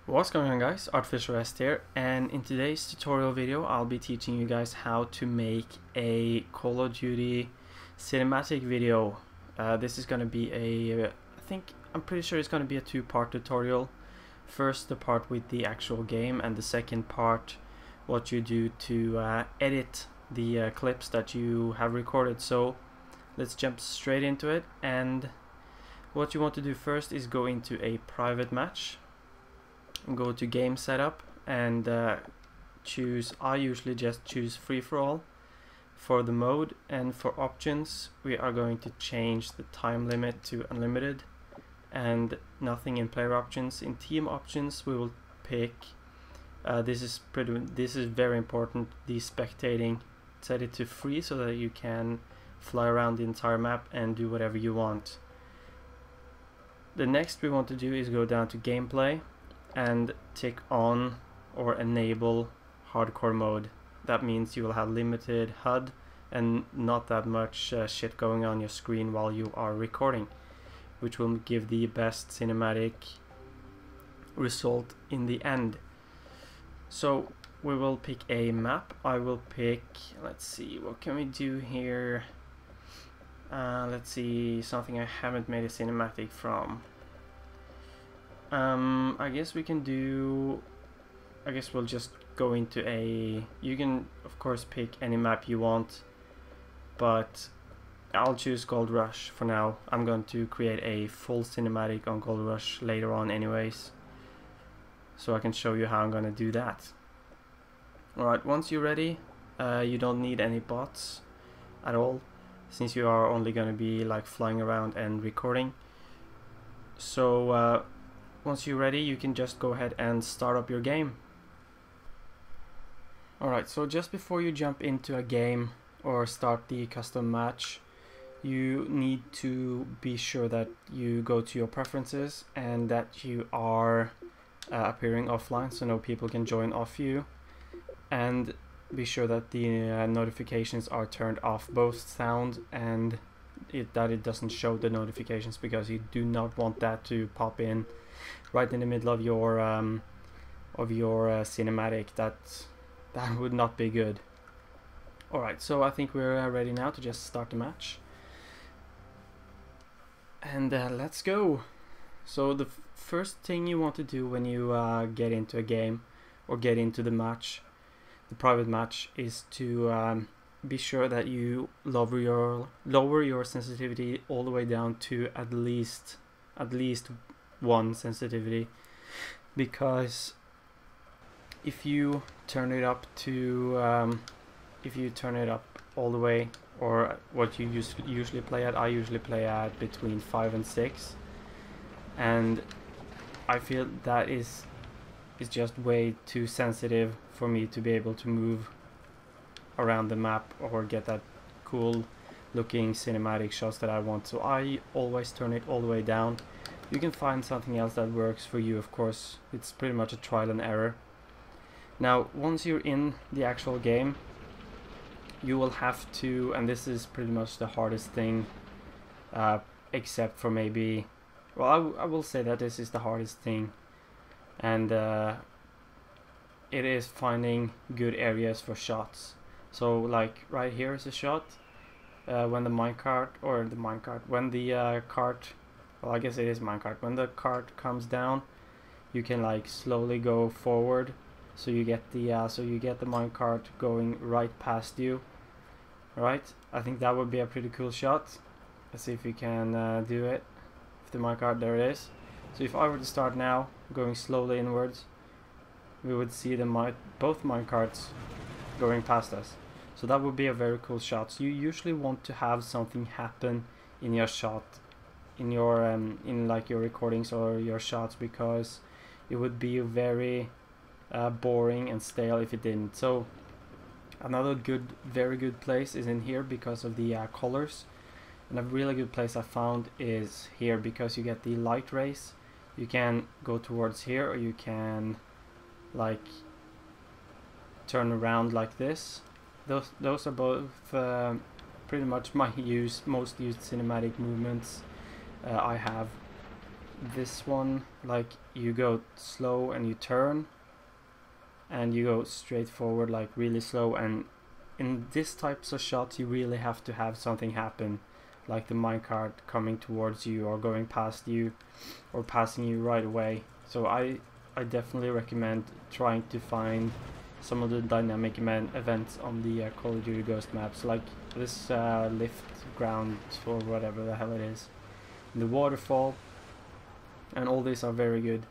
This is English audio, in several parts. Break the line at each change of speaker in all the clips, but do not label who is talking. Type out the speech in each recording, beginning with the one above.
What's going on, guys? Artificial Rest here, and in today's tutorial video I'll be teaching you guys how to make a Call of Duty cinematic video. This is going to be I'm pretty sure it's going to be a two-part tutorial. First, the part with the actual game, and the second part what you do to edit the clips that you have recorded. So let's jump straight into it, and what you want to do first is go into a private match. Go to game setup and choose, I usually just choose free for all for the mode, and for options we are going to change the time limit to unlimited and nothing in player options. In team options we will pick this is very important, the spectating. Set it to free so that you can fly around the entire map and do whatever you want. The next we want to do is go down to gameplay and tick on or enable hardcore mode. That means you will have limited HUD and not that much shit going on your screen while you are recording, which will give the best cinematic result in the end. So we will pick a map. I will pick, let's see, what can we do here? Let's see, something I haven't made a cinematic from. I guess we'll just go into you can of course pick any map you want, but I'll choose Gold Rush for now. I'm going to create a full cinematic on Gold Rush later on anyways, so I can show you how I'm going to do that. Alright, once you're ready, you don't need any bots at all, since you are only going to be like flying around and recording. So once you're ready, you can just go ahead and start up your game. Alright, so just before you jump into a game or start the custom match, you need to be sure that you go to your preferences and that you are appearing offline so no people can join off you, and be sure that the notifications are turned off, both sound and that it doesn't show the notifications, because you do not want that to pop in right in the middle of your cinematic. That would not be good. Alright, so I think we're ready now to just start the match, and let's go. So the first thing you want to do when you get into a game or get into the match, the private match, is to be sure that you lower your sensitivity all the way down to at least 1 sensitivity, because if you turn it up all the way, or what you usually play at, I usually play at between 5 and 6, and I feel that is just way too sensitive for me to be able to move around the map or get that cool looking cinematic shots that I want. So I always turn it all the way down. You can find something else that works for you, of course. It's pretty much a trial and error. Now once you're in the actual game, you will have to, and this is pretty much the hardest thing, except for maybe, well, I will say that this is the hardest thing, and it is finding good areas for shots. So like right here is a shot, when the cart, well, I guess it is minecart, when the cart comes down, you can like slowly go forward, so you get the minecart going right past you. Right, I think that would be a pretty cool shot. Let's see if we can do it. If the minecart, there it is. So if I were to start now going slowly inwards, we would see both minecarts going past us. So that would be a very cool shot. So you usually want to have something happen in your shot, in your like your recordings or your shots, because it would be very boring and stale if it didn't. So another very good place is in here because of the colors, and a really good place I found is here because you get the light rays. You can go towards here, or you can like turn around like this. Those are both pretty much my most used cinematic movements I have. this one, like you go slow and you turn, and you go straight forward like really slow, and in this types of shots you really have to have something happen, like the minecart coming towards you or going past you or passing you right away. So I definitely recommend trying to find some of the dynamic events on the Call of Duty Ghost maps, like this lift ground or whatever the hell it is, the waterfall, and all these are very good.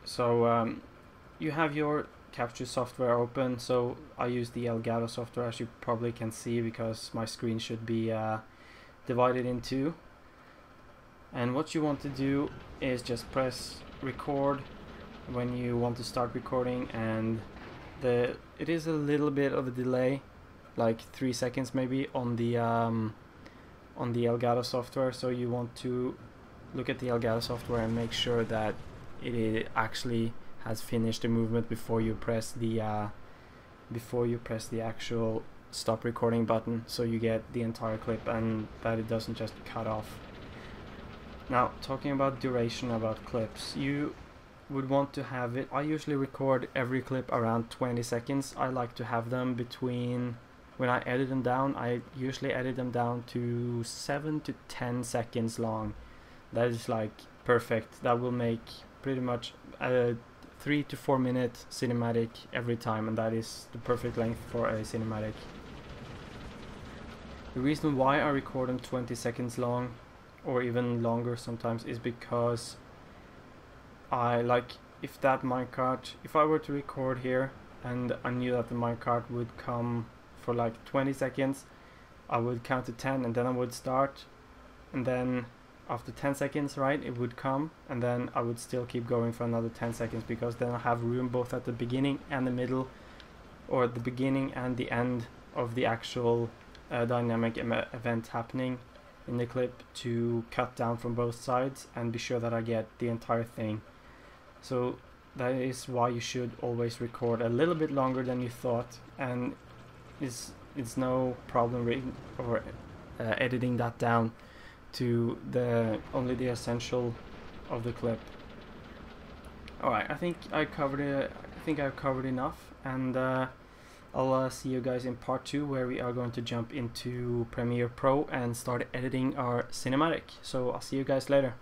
So you have your capture software open, so I use the Elgato software, as you probably can see, because my screen should be divided in two. And what you want to do is just press record when you want to start recording, and it is a little bit of a delay, like 3 seconds maybe, on the Elgato software. So you want to look at the Elgato software and make sure that it actually has finished the movement before you press the actual stop recording button, so you get the entire clip and that it doesn't just cut off. Now, talking about duration about clips, you would want to have it, I usually record every clip around 20 seconds. I like to have them between, when I edit them down, I usually edit them down to 7 to 10 seconds long. That is like perfect. That will make pretty much a 3 to 4 minute cinematic every time, and that is the perfect length for a cinematic. The reason why I record them 20 seconds long, or even longer sometimes, is because I like, if that minecart, if I were to record here and I knew that the minecart would come for like 20 seconds, I would count to 10 and then I would start, and then after 10 seconds, right, it would come, and then I would still keep going for another 10 seconds, because then I have room both at the beginning and the middle, or the beginning and the end of the actual dynamic event happening in the clip, to cut down from both sides and be sure that I get the entire thing. So that is why you should always record a little bit longer than you thought, and it's no problem editing that down to only the essential of the clip. Alright, I think I covered it. I think I've covered enough, and I'll see you guys in part 2, where we are going to jump into Premiere Pro and start editing our cinematic. So I'll see you guys later.